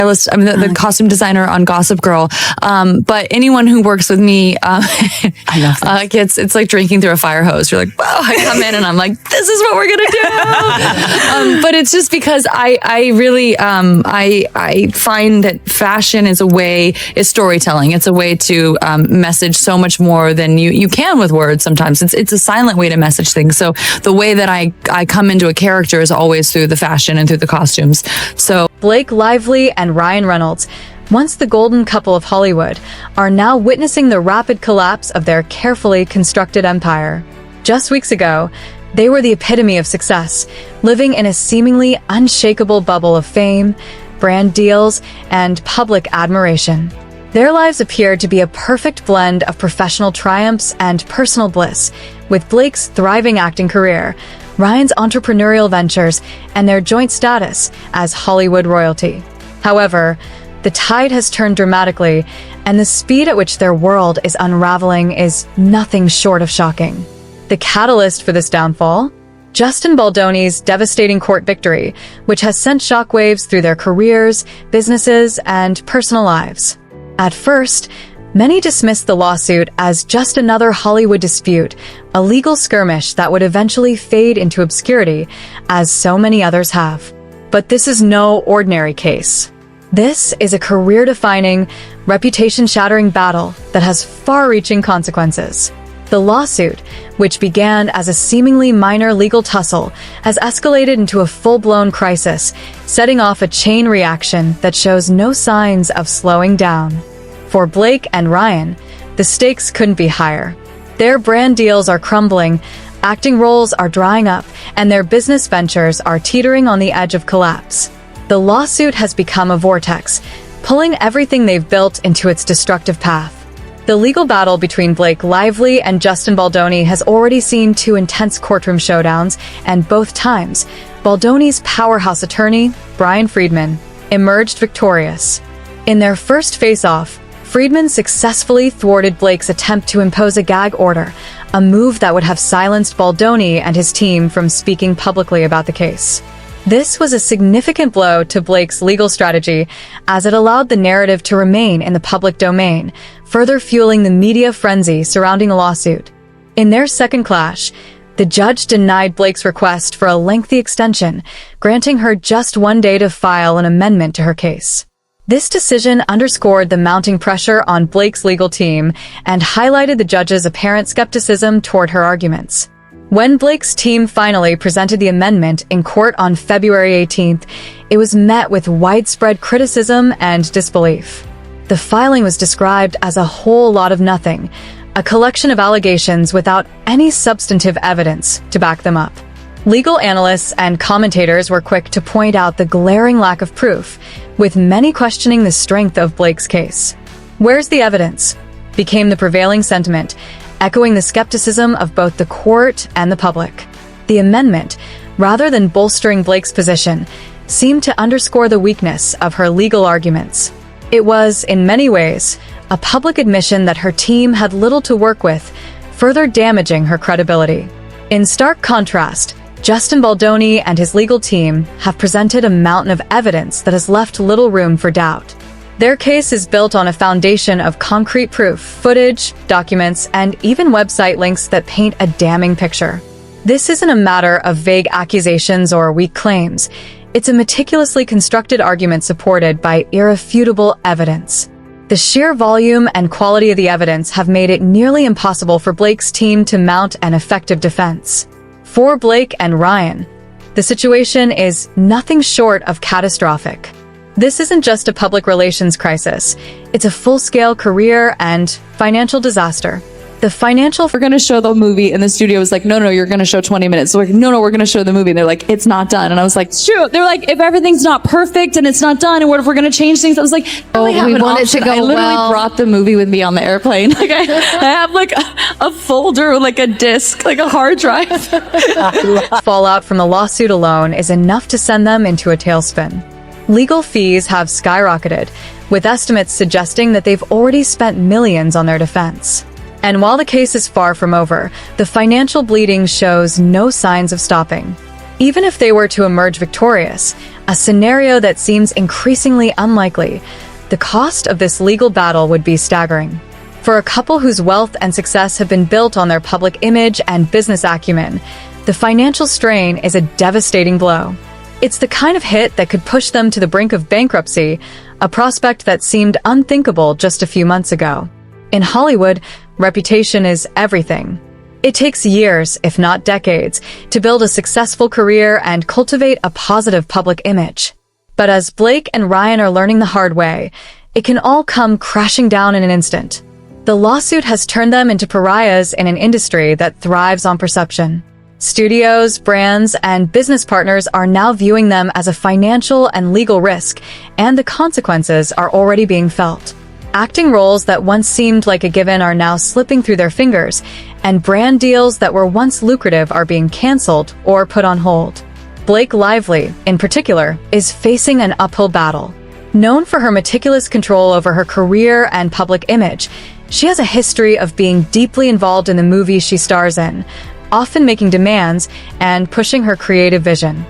I'm the costume designer on Gossip Girl. But anyone who works with me, I love that. it's like drinking through a fire hose. You're like, wow, I come in and I'm like, this is what we're going to do. But it's just because I really, I find that fashion is storytelling. It's a way to message so much more than you can with words. Sometimes it's a silent way to message things. So the way that I come into a character is always through the fashion and through the costumes. So Blake Lively and Ryan Reynolds, once the golden couple of Hollywood, are now witnessing the rapid collapse of their carefully constructed empire. Just weeks ago, they were the epitome of success, living in a seemingly unshakable bubble of fame, brand deals, and public admiration. Their lives appeared to be a perfect blend of professional triumphs and personal bliss, with Blake's thriving acting career, Ryan's entrepreneurial ventures, and their joint status as Hollywood royalty. However, the tide has turned dramatically, and the speed at which their world is unraveling is nothing short of shocking. The catalyst for this downfall? Justin Baldoni's devastating court victory, which has sent shockwaves through their careers, businesses, and personal lives. At first, many dismissed the lawsuit as just another Hollywood dispute, a legal skirmish that would eventually fade into obscurity, as so many others have. But this is no ordinary case. This is a career-defining, reputation-shattering battle that has far-reaching consequences. The lawsuit, which began as a seemingly minor legal tussle, has escalated into a full-blown crisis, setting off a chain reaction that shows no signs of slowing down. For Blake and Ryan, the stakes couldn't be higher. Their brand deals are crumbling, acting roles are drying up, and their business ventures are teetering on the edge of collapse. The lawsuit has become a vortex, pulling everything they've built into its destructive path. The legal battle between Blake Lively and Justin Baldoni has already seen 2 intense courtroom showdowns, and both times, Baldoni's powerhouse attorney, Brian Friedman, emerged victorious. In their first face-off, Friedman successfully thwarted Blake's attempt to impose a gag order, a move that would have silenced Baldoni and his team from speaking publicly about the case. This was a significant blow to Blake's legal strategy, as it allowed the narrative to remain in the public domain, further fueling the media frenzy surrounding the lawsuit. In their second clash, the judge denied Blake's request for a lengthy extension, granting her just 1 day to file an amendment to her case. This decision underscored the mounting pressure on Blake's legal team and highlighted the judge's apparent skepticism toward her arguments. When Blake's team finally presented the amendment in court on February 18th, it was met with widespread criticism and disbelief. The filing was described as a whole lot of nothing, a collection of allegations without any substantive evidence to back them up. Legal analysts and commentators were quick to point out the glaring lack of proof, with many questioning the strength of Blake's case. "Where's the evidence?" became the prevailing sentiment, echoing the skepticism of both the court and the public. The amendment, rather than bolstering Blake's position, seemed to underscore the weakness of her legal arguments. It was, in many ways, a public admission that her team had little to work with, further damaging her credibility. In stark contrast, Justin Baldoni and his legal team have presented a mountain of evidence that has left little room for doubt. Their case is built on a foundation of concrete proof, footage, documents, and even website links that paint a damning picture. This isn't a matter of vague accusations or weak claims. It's a meticulously constructed argument supported by irrefutable evidence. The sheer volume and quality of the evidence have made it nearly impossible for Blake's team to mount an effective defense. For Blake and Ryan, the situation is nothing short of catastrophic. This isn't just a public relations crisis. It's a full-scale career and financial disaster. We're going to show the movie, and the studio was like, no, you're going to show 20 minutes. So we're like, no, we're going to show the movie. And they're like, it's not done. And I was like, shoot. They're like, if everything's not perfect and it's not done, and what if we're going to change things? I was like, we want it to go well. I literally brought the movie with me on the airplane. Like I have like a folder, like a disc, like a hard drive. Fallout from the lawsuit alone is enough to send them into a tailspin. Legal fees have skyrocketed, with estimates suggesting that they've already spent millions on their defense. And while the case is far from over, the financial bleeding shows no signs of stopping. Even if they were to emerge victorious, a scenario that seems increasingly unlikely. The cost of this legal battle would be staggering. For a couple whose wealth and success have been built on their public image and business acumen, the financial strain is a devastating blow. It's the kind of hit that could push them to the brink of bankruptcy, a prospect that seemed unthinkable just a few months ago. In Hollywood, reputation is everything. It takes years, if not decades, to build a successful career and cultivate a positive public image. But as Blake and Ryan are learning the hard way, it can all come crashing down in an instant. The lawsuit has turned them into pariahs in an industry that thrives on perception. Studios, brands, and business partners are now viewing them as a financial and legal risk, and the consequences are already being felt. Acting roles that once seemed like a given are now slipping through their fingers, and brand deals that were once lucrative are being canceled or put on hold. Blake Lively, in particular, is facing an uphill battle. Known for her meticulous control over her career and public image, she has a history of being deeply involved in the movies she stars in, often making demands and pushing her creative vision.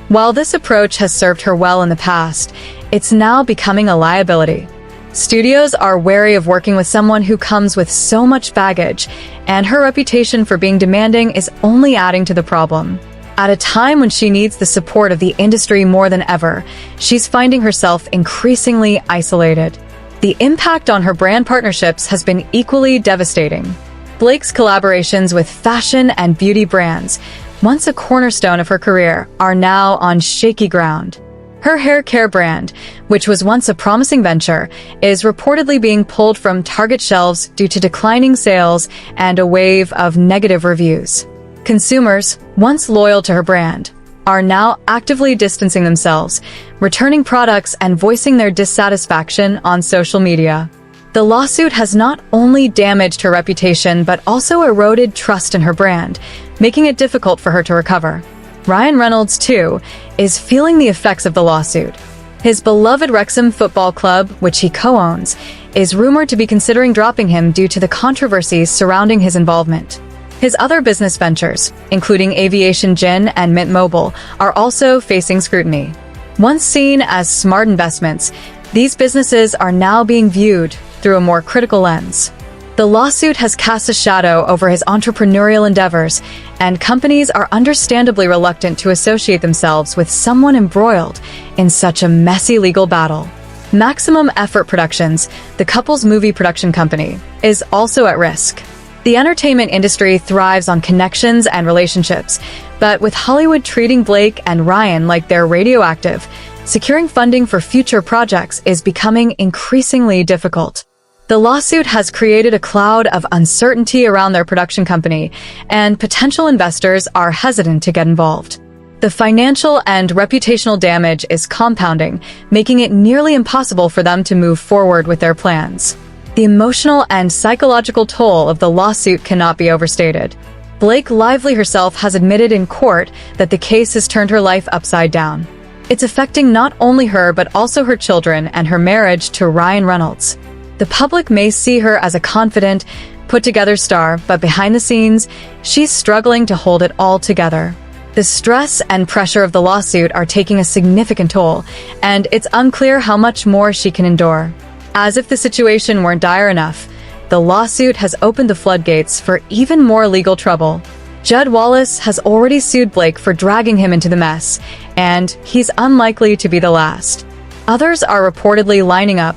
While this approach has served her well in the past, it's now becoming a liability. Studios are wary of working with someone who comes with so much baggage, and her reputation for being demanding is only adding to the problem. At a time when she needs the support of the industry more than ever, she's finding herself increasingly isolated. The impact on her brand partnerships has been equally devastating. Blake's collaborations with fashion and beauty brands, once a cornerstone of her career, are now on shaky ground. Her hair care brand, which was once a promising venture, is reportedly being pulled from Target shelves due to declining sales and a wave of negative reviews. Consumers, once loyal to her brand, are now actively distancing themselves, returning products and voicing their dissatisfaction on social media. The lawsuit has not only damaged her reputation but also eroded trust in her brand, making it difficult for her to recover. Ryan Reynolds, too, is feeling the effects of the lawsuit. His beloved Wrexham Football Club, which he co-owns, is rumored to be considering dropping him due to the controversies surrounding his involvement. His other business ventures, including Aviation Gin and Mint Mobile, are also facing scrutiny. Once seen as smart investments, these businesses are now being viewed through a more critical lens. The lawsuit has cast a shadow over his entrepreneurial endeavors, and companies are understandably reluctant to associate themselves with someone embroiled in such a messy legal battle. Maximum Effort Productions, the couple's movie production company, is also at risk. The entertainment industry thrives on connections and relationships, but with Hollywood treating Blake and Ryan like they're radioactive, securing funding for future projects is becoming increasingly difficult. The lawsuit has created a cloud of uncertainty around their production company, and potential investors are hesitant to get involved. The financial and reputational damage is compounding, making it nearly impossible for them to move forward with their plans. The emotional and psychological toll of the lawsuit cannot be overstated. Blake Lively herself has admitted in court that the case has turned her life upside down. It's affecting not only her but also her children and her marriage to Ryan Reynolds. The public may see her as a confident, put-together star, but behind the scenes, she's struggling to hold it all together. The stress and pressure of the lawsuit are taking a significant toll, and it's unclear how much more she can endure. As if the situation weren't dire enough, the lawsuit has opened the floodgates for even more legal trouble. Judd Wallace has already sued Blake for dragging him into the mess, and he's unlikely to be the last. Others are reportedly lining up,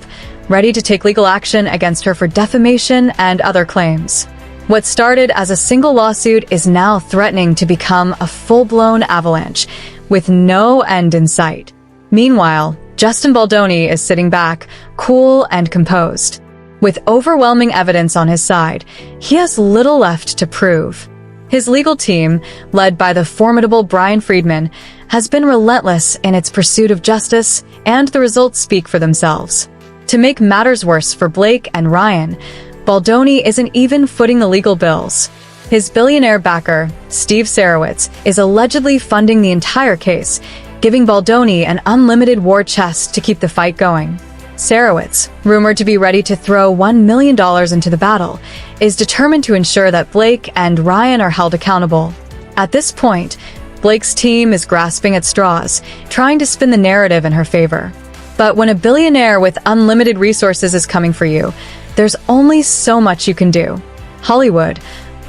ready to take legal action against her for defamation and other claims. What started as a single lawsuit is now threatening to become a full-blown avalanche, with no end in sight. Meanwhile, Justin Baldoni is sitting back, cool and composed. With overwhelming evidence on his side, he has little left to prove. His legal team, led by the formidable Brian Friedman, has been relentless in its pursuit of justice, and the results speak for themselves. To make matters worse for Blake and Ryan, Baldoni isn't even footing the legal bills. His billionaire backer, Steve Sarowitz, is allegedly funding the entire case, giving Baldoni an unlimited war chest to keep the fight going. Sarowitz, rumored to be ready to throw $1 million into the battle, is determined to ensure that Blake and Ryan are held accountable. At this point, Blake's team is grasping at straws, trying to spin the narrative in her favor. But when a billionaire with unlimited resources is coming for you, there's only so much you can do. Hollywood,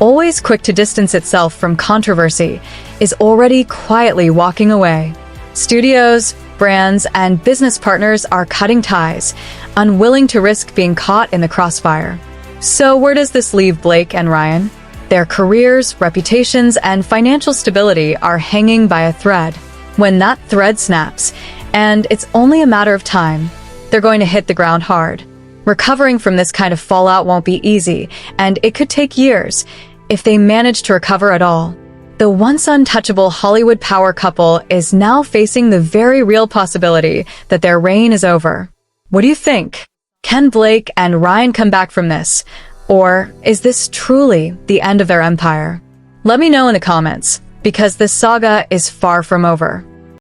always quick to distance itself from controversy, is already quietly walking away. Studios, brands, and business partners are cutting ties, unwilling to risk being caught in the crossfire. So where does this leave Blake and Ryan? Their careers, reputations, and financial stability are hanging by a thread. When that thread snaps, and it's only a matter of time, they're going to hit the ground hard. Recovering from this kind of fallout won't be easy, and it could take years, if they manage to recover at all. The once untouchable Hollywood power couple is now facing the very real possibility that their reign is over. What do you think? Can Blake and Ryan come back from this? Or is this truly the end of their empire? Let me know in the comments, because this saga is far from over.